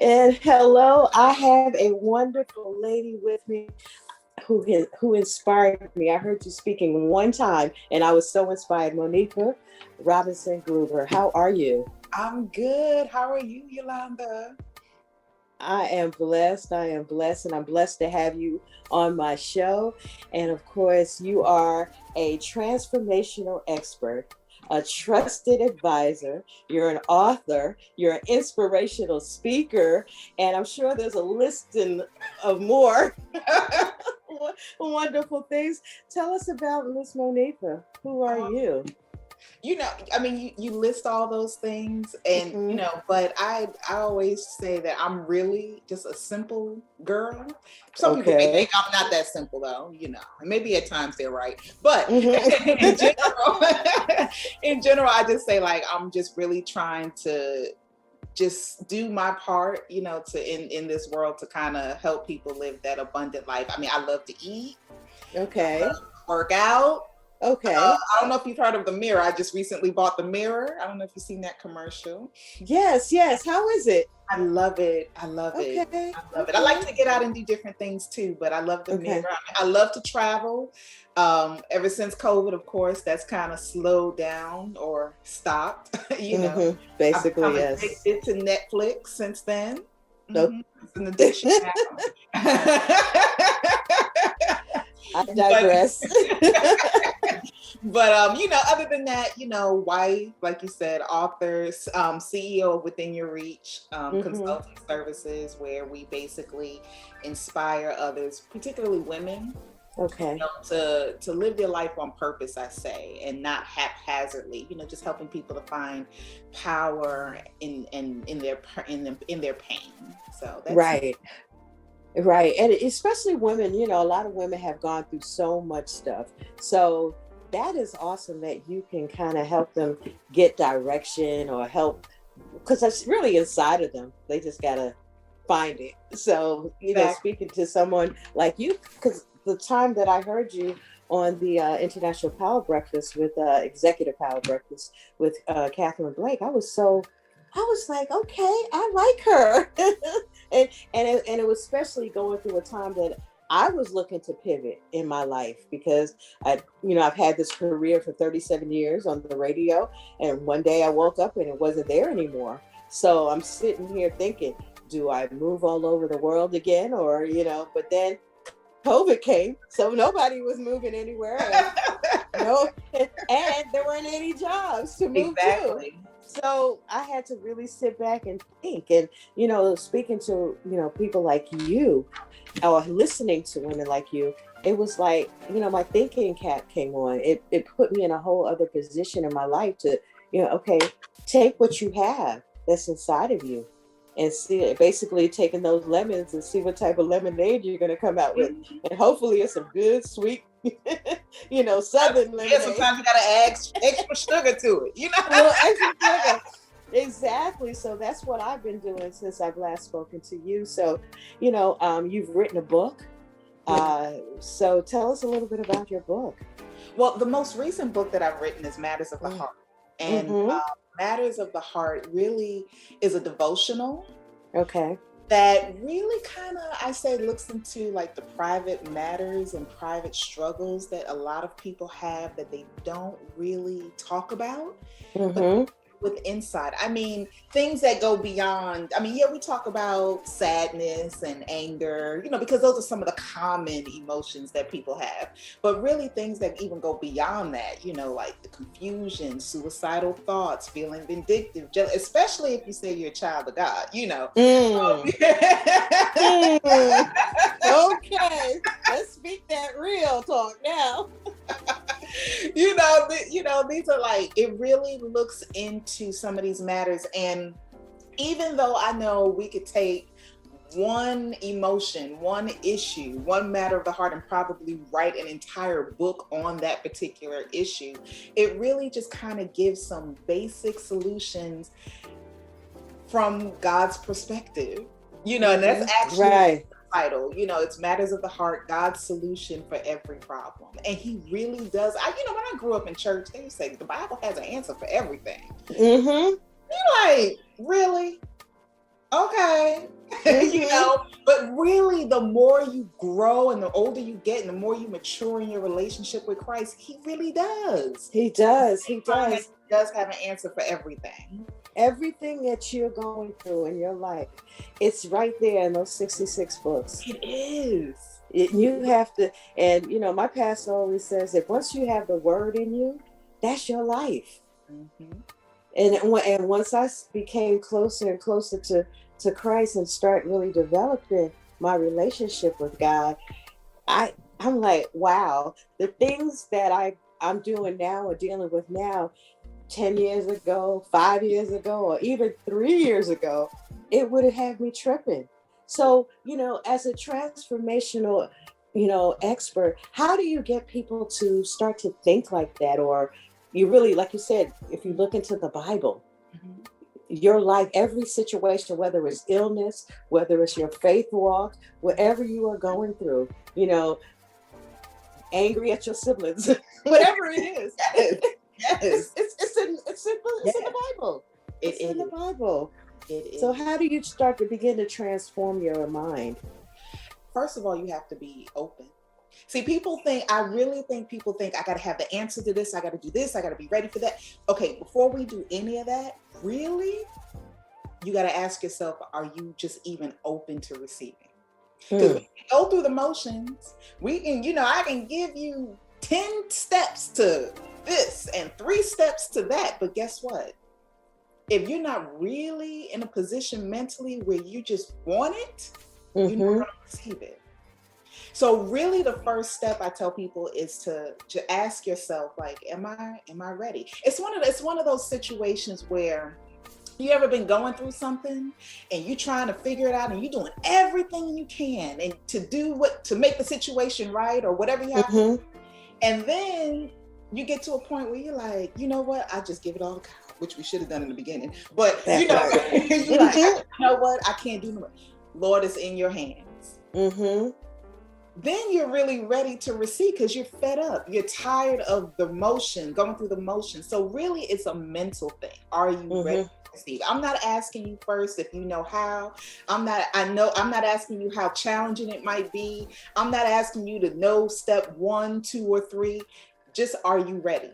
And hello, I have a wonderful lady with me who inspired me. I heard you speaking one time and I was so inspired. Monifa Robinson Gruber, how are you? I'm good. How are you, Yolanda? I am blessed. I am blessed, and I'm blessed to have you on my show. And of course, you are a transformational expert, a trusted advisor, you're an author, you're an inspirational speaker, and I'm sure there's a list of more wonderful things. Tell us about Miss Monifa. Who are Um, you? you list all those things and, Mhm. but I always say that I'm really just a simple girl. Some people may think Okay. I'm not that simple though, and maybe at times they're right. But in Mhm. general, in general, I just say like, I'm just really trying to just do my part, to in this world to kind of help people live that abundant life. I mean, I love to eat, Okay. work out. Okay. I don't know if you've heard of the mirror. I just recently bought the mirror. I don't know if you've seen that commercial. Yes, yes. How is it? I love it. I love it. Okay. I love it. I like Okay. to get out and do different things too, but I love the mirror. Okay. I love to travel. Ever since COVID, of course, that's kind of slowed down or stopped. I've Basically, become yes. addicted to Netflix since then. Nope. It's an addiction now. I but digress. other than that, wife, like you said, authors, CEO of Within Your Reach, Hmm. consulting services, where we basically inspire others, particularly women, Okay. to live their life on purpose, I say, and not haphazardly. Just helping people to find power in their pain. So that's Right. Right. And especially women, a lot of women have gone through so much stuff. So that is awesome that you can kind of help them get direction or help because that's really inside of them. They just got to find it. So, exactly. speaking to someone like you, because the time that I heard you on the International Power Breakfast with Executive Power Breakfast with Catherine Blake, I was like, okay, I like her. And it was especially going through a time that I was looking to pivot in my life because I've had this career for 37 years on the radio, and one day I woke up and it wasn't there anymore. So I'm sitting here thinking, do I move all over the world again, or but then COVID came, so nobody was moving anywhere, and no, and there weren't any jobs to move to. Exactly. So I had to really sit back and think. And, speaking to, people like you or listening to women like you, it was like, my thinking cap came on. It put me in a whole other position in my life to, okay, take what you have that's inside of you and see, basically taking those lemons and see what type of lemonade you're going to come out with. And hopefully it's some good, sweet, Southern Yeah, lemonade. sometimes you gotta add extra sugar to it. A little extra sugar. Exactly. So that's what I've been doing since I've last spoken to you. So, you've written a book. Yeah. So tell us a little bit about your book. Well, the most recent book that I've written is Matters of the Mm-hmm. Heart. And Matters of the Heart really is a devotional Okay. that really kind of, I say, looks into like the private matters and private struggles that a lot of people have that they don't really talk about. But Mm-hmm. with insight, I mean, things that go beyond, I mean, yeah, we talk about sadness and anger, because those are some of the common emotions that people have, but really things that even go beyond that, like the confusion, suicidal thoughts, feeling vindictive, especially if you say you're a child of God. Mm. Mm. Okay. Let's speak that real talk now. These are like, it really looks into some of these matters. And even though I know we could take one emotion, one issue, one matter of the heart, and probably write an entire book on that particular issue, it really just kind of gives some basic solutions from God's perspective, and that's actually Right. title, it's Matters of the Heart, God's solution for every problem. And he really does. When I grew up in church, they used to say the Bible has an answer for everything. Mm-hmm. You're like, really? Okay. But really, the more you grow and the older you get and the more you mature in your relationship with Christ, he really does. He does. He does have an answer for everything. Everything that you're going through in your life, it's right there in those 66 books. It is. You have to, and my pastor always says that once you have the word in you, that's your life. Mm-hmm. And once I became closer and closer to Christ and start really developing my relationship with God, I'm like, wow, the things that I'm doing now or dealing with now, 10 years ago, 5 years ago, or even 3 years ago, it would have had me tripping. So, as a transformational, expert, how do you get people to start to think like that? Or you really, like you said, if you look into the Bible, mm-hmm. your life, every situation, whether it's illness, whether it's your faith walk, whatever you are going through, angry at your siblings, whatever it is. Yes. It's in the Bible. It's in the Bible. It is. So how do you start to begin to transform your mind? First of all, you have to be open. See, I really think people think I got to have the answer to this. I got to do this. I got to be ready for that. Okay, before we do any of that, really, you got to ask yourself, are you just even open to receiving? Because when you go through the motions, we can, I can give you 10 steps to this and 3 steps to that. But guess what? If you're not really in a position mentally where you just want it, you're not going to receive it. So really the first step I tell people is to ask yourself, like, am I ready? It's one of those situations where you ever been going through something and you're trying to figure it out and you're doing everything you can and to make the situation right or whatever you have to do. And then you get to a point where you're like, you know what? I just give it all to God, which we should have done in the beginning. But you're like, you know what? I can't do no more. Lord, it's in your hands. Mm-hmm. Then you're really ready to receive because you're fed up. You're tired of the motion, going through the motion. So really it's a mental thing. Are you ready to receive? I'm not asking you first if you know how. I'm not asking you how challenging it might be. I'm not asking you to know step 1, 2, or 3. Just, are you ready?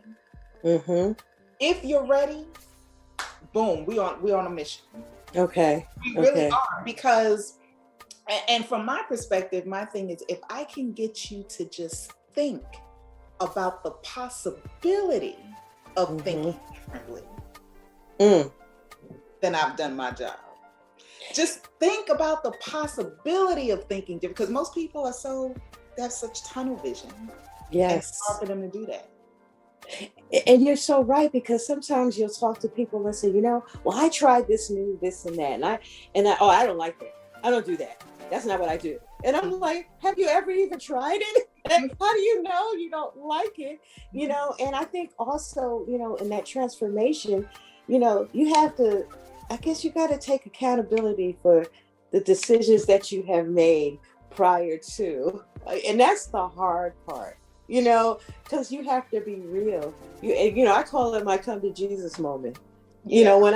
Mm-hmm. If you're ready, boom, we're on a mission. Okay. We really are, because, and from my perspective, my thing is, if I can get you to just think about the possibility of thinking differently, then I've done my job. Just think about the possibility of thinking different, because most people they have such tunnel vision. Yes. It's hard for them to do that. And you're so right, because sometimes you'll talk to people and say, well, I tried this new, this and that. And I don't like that. I don't do that. That's not what I do. And I'm like, have you ever even tried it? And how do you know you don't like it? And I think also, in that transformation, you have to, I guess you got to take accountability for the decisions that you have made prior to. And that's the hard part. Because you have to be real. I call it my come to Jesus moment. When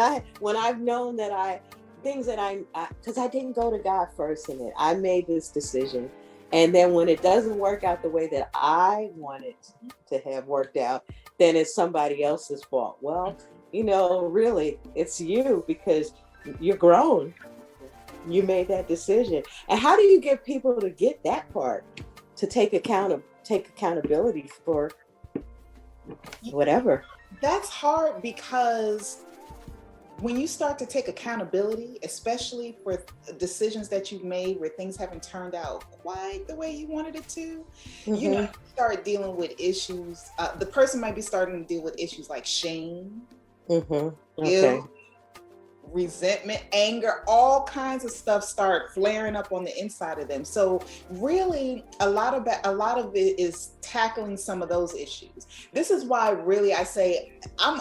I've known that because I didn't go to God first in it. I made this decision. And then when it doesn't work out the way that I want it to have worked out, then it's somebody else's fault. Well, really, it's you, because you're grown. You made that decision. And how do you get people to get that part, to take accountability for whatever? That's hard, because when you start to take accountability, especially for decisions that you've made where things haven't turned out quite the way you wanted it to, you start dealing with issues. The person might be starting to deal with issues like shame, guilt, resentment, anger, all kinds of stuff start flaring up on the inside of them. So really a lot of it is tackling some of those issues. This is why really I say I'm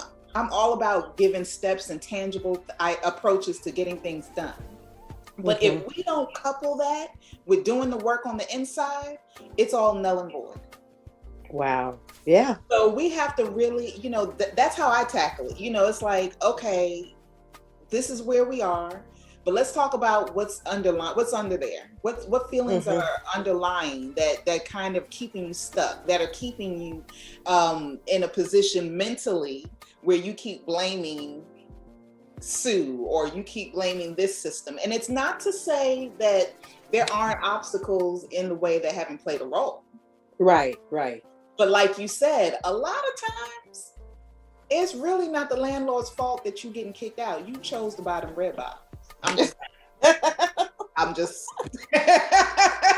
all about giving steps and tangible approaches to getting things done. But if we don't couple that with doing the work on the inside, it's all null and void. Wow. Yeah. So we have to really, that's how I tackle it. It's like, okay, this is where we are. But let's talk about what's under there. What feelings are underlying that kind of keeping you stuck, that are keeping you in a position mentally where you keep blaming Sue, or you keep blaming this system. And it's not to say that there aren't obstacles in the way that haven't played a role. Right. But like you said, a lot of times it's really not the landlord's fault that you're getting kicked out. You chose to buy them red bottoms. I'm just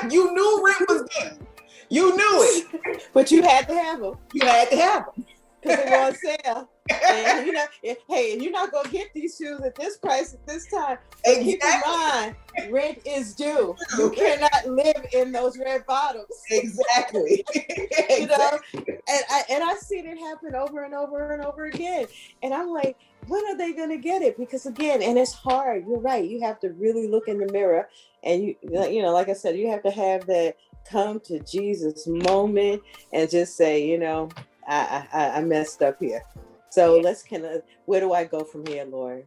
you knew rent was due. You knew it. But you had to have them. You had to have them. Because they were on sale. And hey, and you're not gonna get these shoes at this price at this time. But keep in mind, rent is due. You cannot live in those red bottoms. Exactly. You know, and I've seen it happen over and over and over again. And I'm like, when are they gonna get it? Because again, and it's hard. You're right. You have to really look in the mirror, and you like I said, you have to have that come to Jesus moment and just say, I messed up here. So let's where do I go from here, Lord?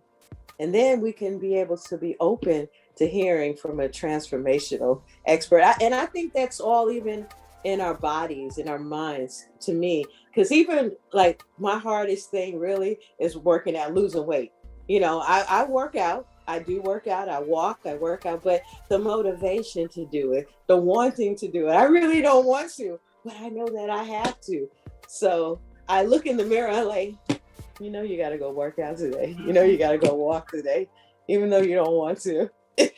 And then we can be able to be open to hearing from a transformational expert. And I think that's all even in our bodies, in our minds, to me, because even like my hardest thing really is working out, losing weight. I work out. I do work out. I walk, I work out, but the motivation to do it, the wanting to do it, I really don't want to, but I know that I have to. So I look in the mirror, I'm like, you got to go work out today. You got to go walk today, even though you don't want to. And,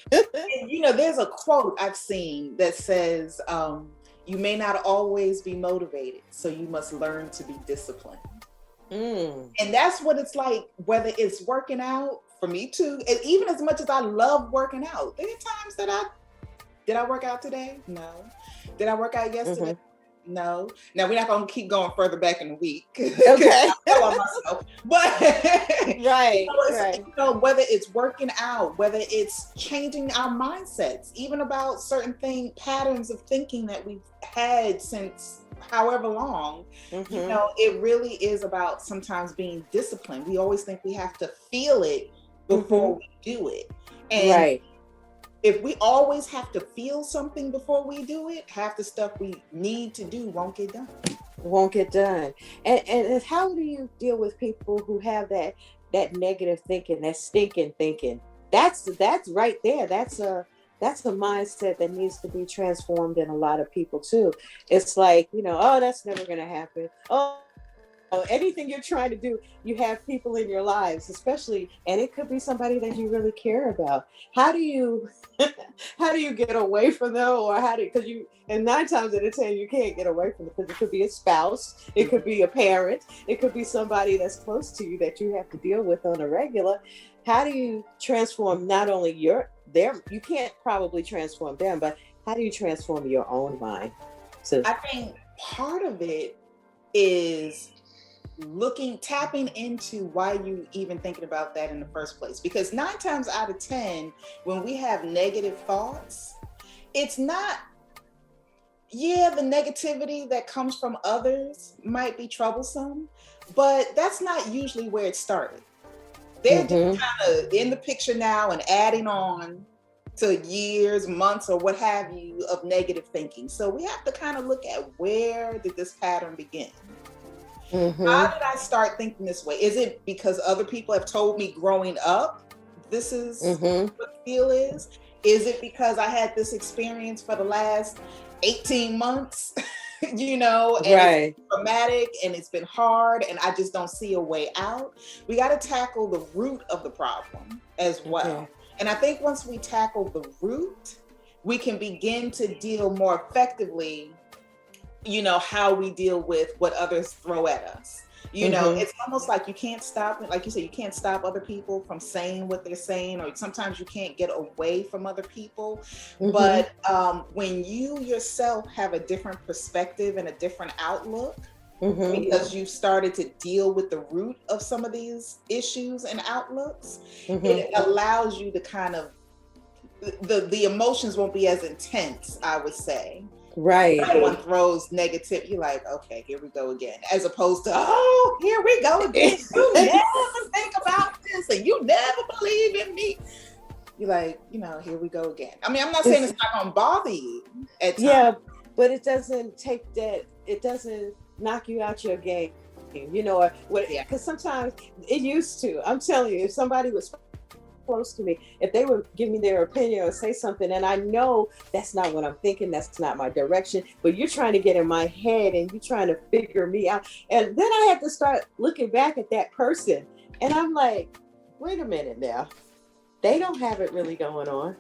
there's a quote I've seen that says, you may not always be motivated, so you must learn to be disciplined. And that's what it's like, whether it's working out, for me too, and even as much as I love working out, there are times that did I work out today? No. Did I work out yesterday? No. Now we're not going to keep going further back in the week. Okay. I on myself. But right. Whether it's working out, whether it's changing our mindsets, even about certain patterns of thinking that we've had since however long, it really is about sometimes being disciplined. We always think we have to feel it before we do it. And if we always have to feel something before we do it, half the stuff we need to do won't get done. And how do you deal with people who have that negative thinking, that stinking thinking? That's right there. That's a mindset that needs to be transformed in a lot of people too. It's like, oh, that's never going to happen. Oh, anything you're trying to do, you have people in your lives, especially, and it could be somebody that you really care about. How do you get away from them, or and 9 times out of 10, you can't get away from it, because it could be a spouse, it could be a parent, it could be somebody that's close to you that you have to deal with on a regular. How do you transform not only you can't probably transform them, but how do you transform your own mind? So I think part of it is tapping into why you even thinking about that in the first place. Because 9 times out of 10, when we have negative thoughts, it's not, the negativity that comes from others might be troublesome, but that's not usually where it started. They're just kind of in the picture now and adding on to years, months, or what have you of negative thinking. So we have to kind of look at, where did this pattern begin? How did I start thinking this way? Is it because other people have told me growing up, this is what the deal is? Is it because I had this experience for the last 18 months, and it's traumatic and it's been hard and I just don't see a way out? We got to tackle the root of the problem as well. And I think once we tackle the root, we can begin to deal more effectively how we deal with what others throw at us. It's almost like you can't stop it. Like you said, you can't stop other people from saying what they're saying, or sometimes you can't get away from other people. But when you yourself have a different perspective and a different outlook, because you've started to deal with the root of some of these issues and outlooks, it allows you to kind of, the emotions won't be as intense, I would say. Right. Someone throws negative, you're like, okay, here we go again. As opposed to, oh, here we go again. You never think about this, and you never believe in me. you're like, here we go again. I mean, I'm not saying it's not gonna bother you at times. Yeah, but it doesn't take that. It doesn't knock you out your game, or what? Because sometimes it used to. I'm telling you, if somebody was close to me, if they would give me their opinion or say something, and I know that's not what I'm thinking, that's not my direction, but you're trying to get in my head and you're trying to figure me out, and then I had to start looking back at that person, and I'm like, wait a minute now, they don't have it really going on.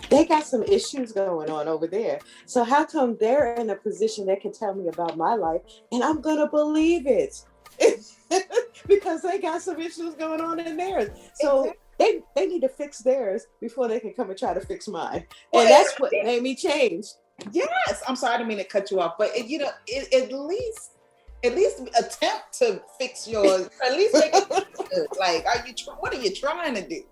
They got some issues going on over there. So how come they're in a position that can tell me about my life and I'm gonna believe it? Because they got some issues going on in theirs. So they need to fix theirs before they can come and try to fix mine. And that's what made me change. Yes. I'm sorry, I didn't mean to cut you off, but at least attempt to fix yours. At least make it good. Like, what are you trying to do?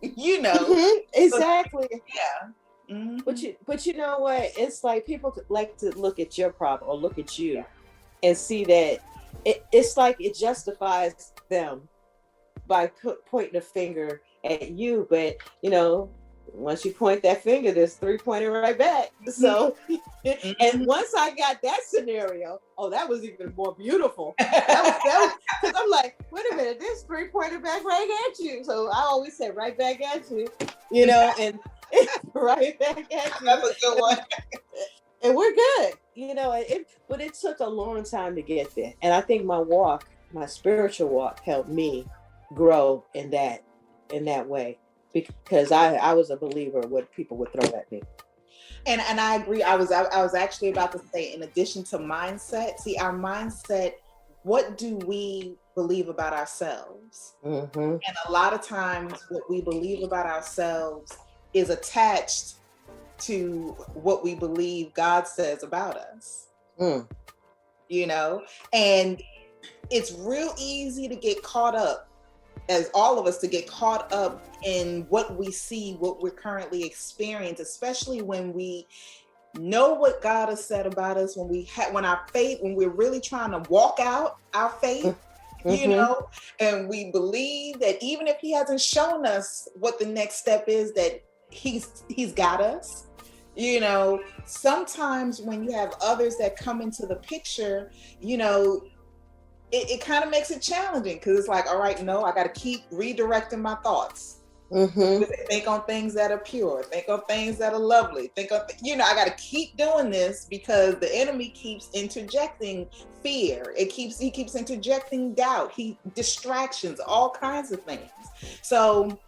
Exactly. So, yeah. Mm-hmm. But you know what? It's like people like to look at your problem or look at you and see that it's like it justifies them by pointing a finger at you. But once you point that finger, there's three pointing right back. So, and once I got that scenario, that was even more beautiful. That was because I'm like, wait a minute, there's three pointing back right at you. So I always say right back at you, and right back at you. That's a good one. And we're good, but it took a long time to get there. And I think my spiritual walk helped me grow in that way, because I was a believer of what people would throw at me. And I agree. I was actually about to say, in addition to mindset, see, our mindset, what do we believe about ourselves? Mm-hmm. And a lot of times what we believe about ourselves is attached to what we believe God says about us. And it's real easy to get caught up, as all of us, to get caught up in what we see, what we're currently experiencing, especially when we know what God has said about us, when we're really trying to walk out our faith, and we believe that even if He hasn't shown us what the next step is, that He's got us. Sometimes when you have others that come into the picture, it kind of makes it challenging, because it's like, all right, no, I got to keep redirecting my thoughts. Think on things that are pure, think on things that are lovely, I got to keep doing this, because the enemy keeps interjecting fear. He keeps interjecting doubt, distractions, all kinds of things. So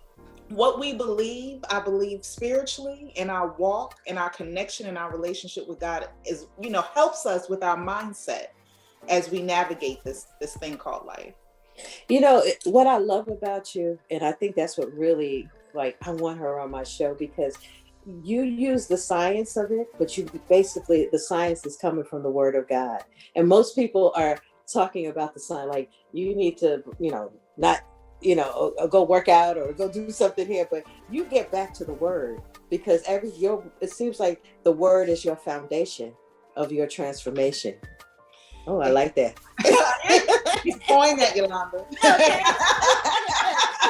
what we believe, I believe spiritually, in our walk, in our connection, in our relationship with God, is, helps us with our mindset as we navigate this thing called life. What I love about you, and I think that's what really, like, I want her on my show, because you use the science of it, but the science is coming from the Word of God. And most people are talking about the science, like, you need to, not, go work out or go do something here, but you get back to the Word, because it seems like the Word is your foundation of your transformation. Oh, I like that. He's pointing at Yolanda. Okay.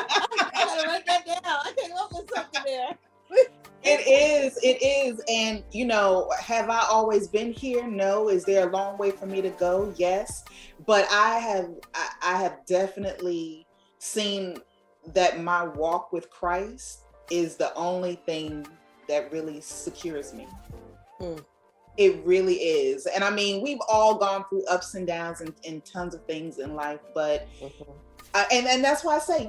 I gotta write that down. I came up with something there. It is. And, have I always been here? No. Is there a long way for me to go? Yes. But I have definitely seen that my walk with Christ is the only thing that really secures me. It really is. And I mean, we've all gone through ups and downs and tons of things in life, but and that's why I say,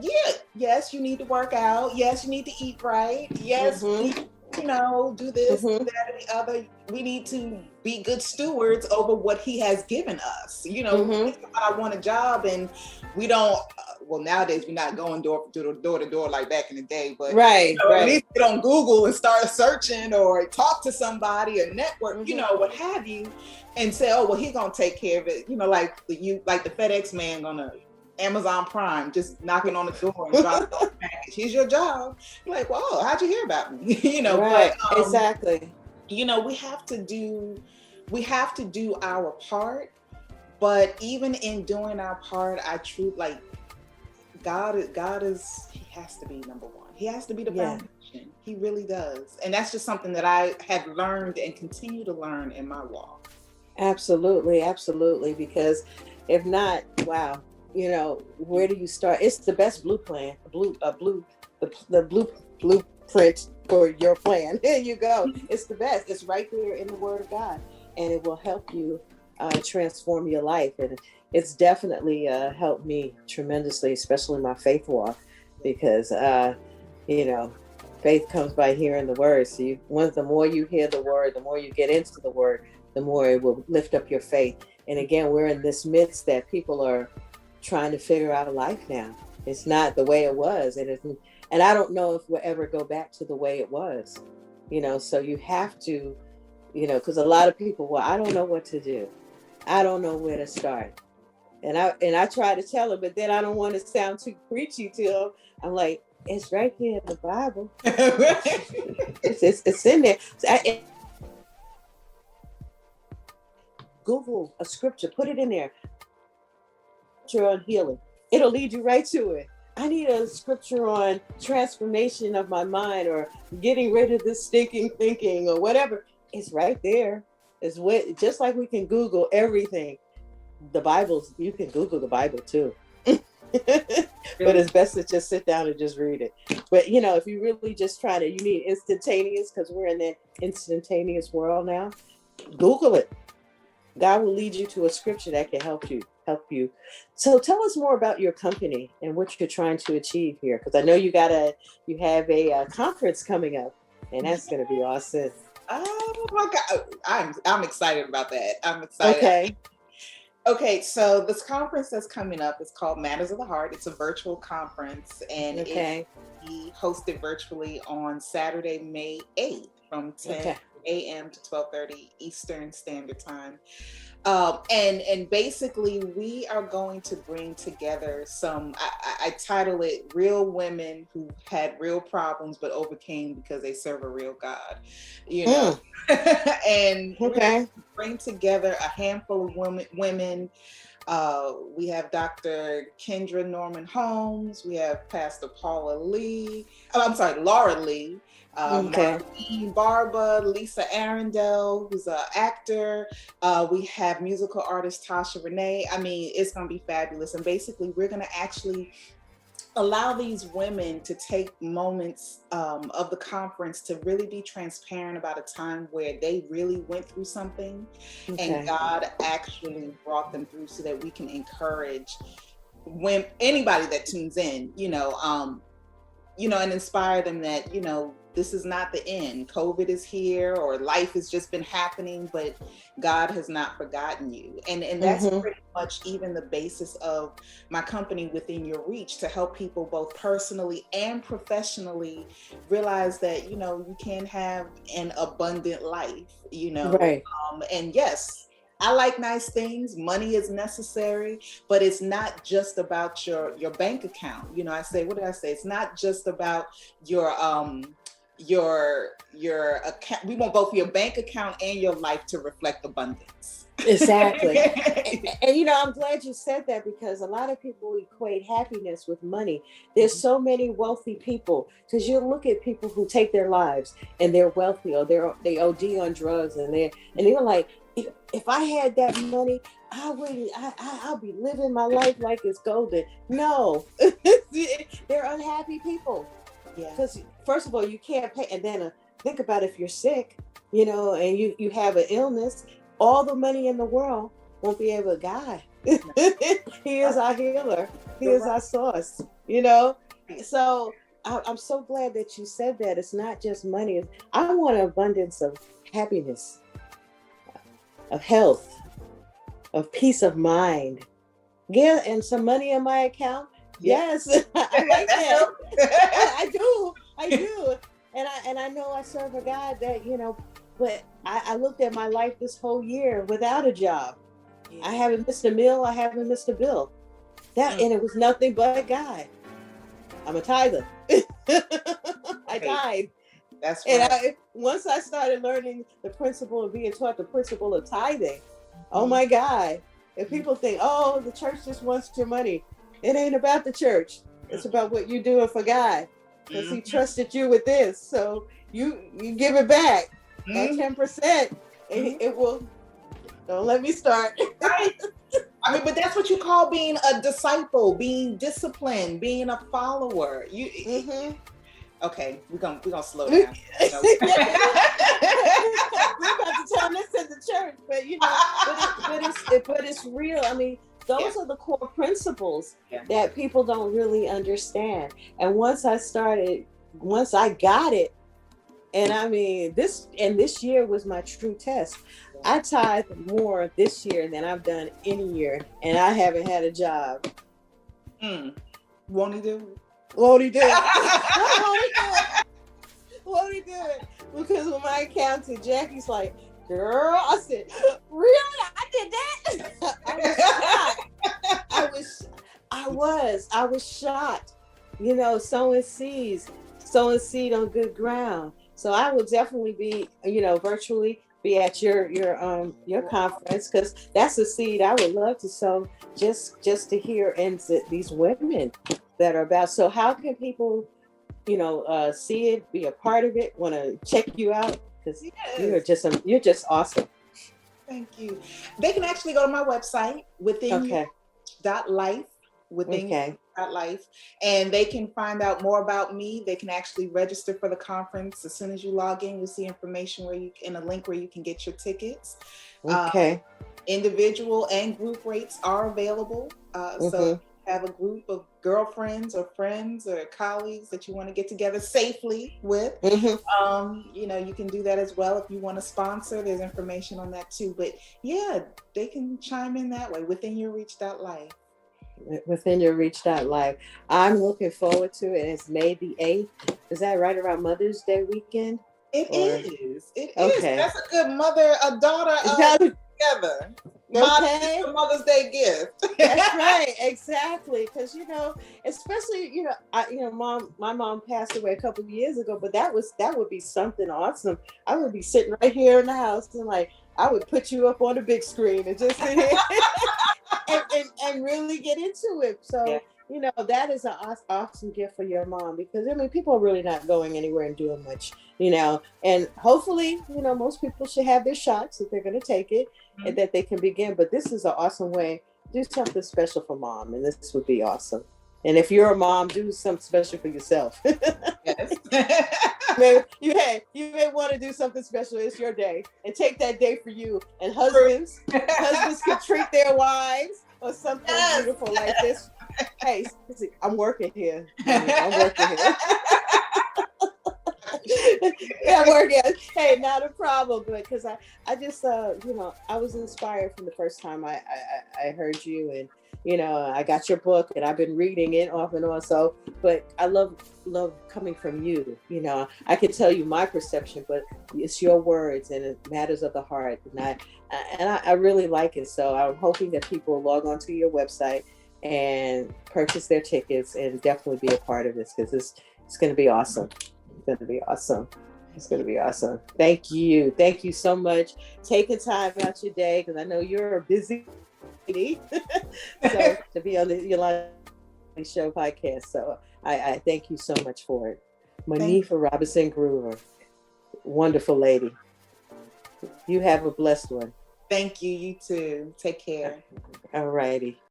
yes, you need to work out. Yes, you need to eat right. Yes, do this, that, and the other. We need to be good stewards over what He has given us. I want a job, and we don't. Well, nowadays we're not going door to door like back in the day, but right. At least get on Google and start searching, or talk to somebody, or network, what have you, and say, oh, well, He's gonna take care of it. Like the FedEx man gonna Amazon Prime, just knocking on the door and dropping off the package. Here's your job. You're like, whoa, how'd you hear about me? Right. But, Exactly. We have to do our part, but even in doing our part, God is, He has to be number one. He has to be the foundation. protection. He really does. And that's just something that I have learned and continue to learn in my walk. Absolutely, absolutely. Because if not, wow, where do you start? It's the best blueprint for your plan. There you go. It's the best. It's right there in the Word of God, and it will help you transform your life. And it's definitely helped me tremendously, especially my faith walk, because faith comes by hearing the word. So the more you hear the word, the more you get into the word, the more it will lift up your faith. And again, we're in this midst that people are trying to figure out life now. It's not the way it was, and I don't know if we'll ever go back to the way it was. So you have to, because a lot of people, well, I don't know what to do. I don't know where to start. And I try to tell them, but then I don't want to sound too preachy to them. I'm like, it's right here in the Bible. it's in there. Google a scripture, put it in there. Scripture on healing. It'll lead you right to it. I need a scripture on transformation of my mind, or getting rid of this stinking thinking, or whatever. It's right there. It's just like we can Google everything. The Bible, you can Google the Bible too. But it's best to just sit down and just read it. But if you really just you need instantaneous, because we're in that instantaneous world now. Google it. God will lead you to a scripture that can help you. So tell us more about your company and what you're trying to achieve here, because I know you have a conference coming up, and that's going to be awesome. Oh my God, I'm excited about that. I'm excited. Okay, so this conference that's coming up is called Matters of the Heart. It's a virtual conference, and it will be hosted virtually on Saturday, May 8th from 10 a.m. to 12:30 Eastern Standard Time. And basically, we are going to bring together I title it Real Women Who Had Real Problems But Overcame Because They Serve a Real God, and bring together a handful of women. We have Dr. Kendra Norman Holmes. We have Pastor Laura Lee. Marlene Barba, Lisa Arundel, who's an actor. We have musical artist Tasha Renee. I mean, it's going to be fabulous. And basically, we're going to actually allow these women to take moments of the conference to really be transparent about a time where they really went through something, and God actually brought them through, so that we can encourage anybody that tunes in, and inspire them that, this is not the end. COVID is here, or life has just been happening, but God has not forgotten you. And that's pretty much even the basis of my company, Within Your Reach, to help people both personally and professionally realize that, you can have an abundant life, and yes, I like nice things. Money is necessary, but it's not just about your bank account. I say, what did I say? It's not just about your account. We want both your bank account and your life to reflect abundance. Exactly. and I'm glad you said that, because a lot of people equate happiness with money. There's so many wealthy people, because you look at people who take their lives and they're wealthy, or they OD on drugs, and they're like, if I had that money, I'll be living my life like it's golden. No, they're unhappy people. Yeah. Because first of all, you can't pay, and then think about if you're sick, and you have an illness, all the money in the world won't be able to guide. He is our healer. He is our source. So I'm so glad that you said that. It's not just money. I want an abundance of happiness, of health, of peace of mind. Yeah, and some money in my account. Yes, I like that. I do. And I know I serve a God that, but I looked at my life this whole year without a job. I haven't missed a meal. I haven't missed a bill. And it was nothing but God. I'm a tither. I died. That's right. And once I started learning the principle of being taught the principle of tithing, oh my God. If people think, oh, the church just wants your money. It ain't about the church. It's about what you're doing for God. because he trusted you with this. So you give it back at 10%. It will. Don't let me start. Right. I mean, but that's what you call being a disciple, being disciplined, being a follower. Okay, we're gonna slow down. We're about to turn this into church, but but it's real. I mean, those are the core principles that people don't really understand. And once I got it, and I mean this year was my true test. I tithe more this year than I've done any year, and I haven't had a job. Won't he do it? Won't he do it? Won't he do it? Because when my accountant, Jackie's like, girl, I said, really? I did that? I was shocked. You know, sowing seed on good ground. So I will definitely be, virtually be at your conference, because that's a seed I would love to sow, just to hear these women that are about. So how can people, see it, be a part of it, want to check you out? Because you're just awesome. Thank you. They can actually go to my website, within.life, within.life, and they can find out more about me. They can actually register for the conference. As soon as you log in, you'll see information in a link where you can get your tickets. Individual and group rates are available. So have a group of girlfriends or friends or colleagues that you want to get together safely with. You can do that as well. If you want to sponsor, there's information on that too. But yeah, they can chime in that way, withinyourreach.life. Withinyourreach.life. I'm looking forward to it. It's May the 8th. Is that right around Mother's Day weekend? It is. That's a good daughter together. Mother's Day gift. That's right, exactly. Because especially my mom passed away a couple of years ago, but that would be something awesome. I would be sitting right here in the house and I would put you up on the big screen and just sit here and really get into it. So that is an awesome gift for your mom, because people are really not going anywhere and doing much, and hopefully most people should have their shots if they're going to take it, and that they can begin. But this is an awesome way. Do something special for mom, and this would be awesome. And if you're a mom, do something special for yourself. Yes. You may want to do something special. It's your day, and take that day for you. And husbands can treat their wives or something beautiful like this. Hey, I'm working here. I'm working here. I'm working. Hey, not a problem. But because I just I was inspired from the first time I heard you, and I got your book, and I've been reading it off and on. So, but I love coming from you. I can tell you my perception, but it's your words, and it matters of the heart, and I really like it. So I'm hoping that people log on to your website and purchase their tickets and definitely be a part of this, because it's going to be awesome. It's going to be awesome. It's going to be awesome. Thank you. Thank you so much. Taking time out your day, because I know you're a busy lady. So to be on the Yolanda Show podcast. So I thank you so much for it. Monifa Robinson Groover. Wonderful lady. You have a blessed one. Thank you. You too. Take care. All righty.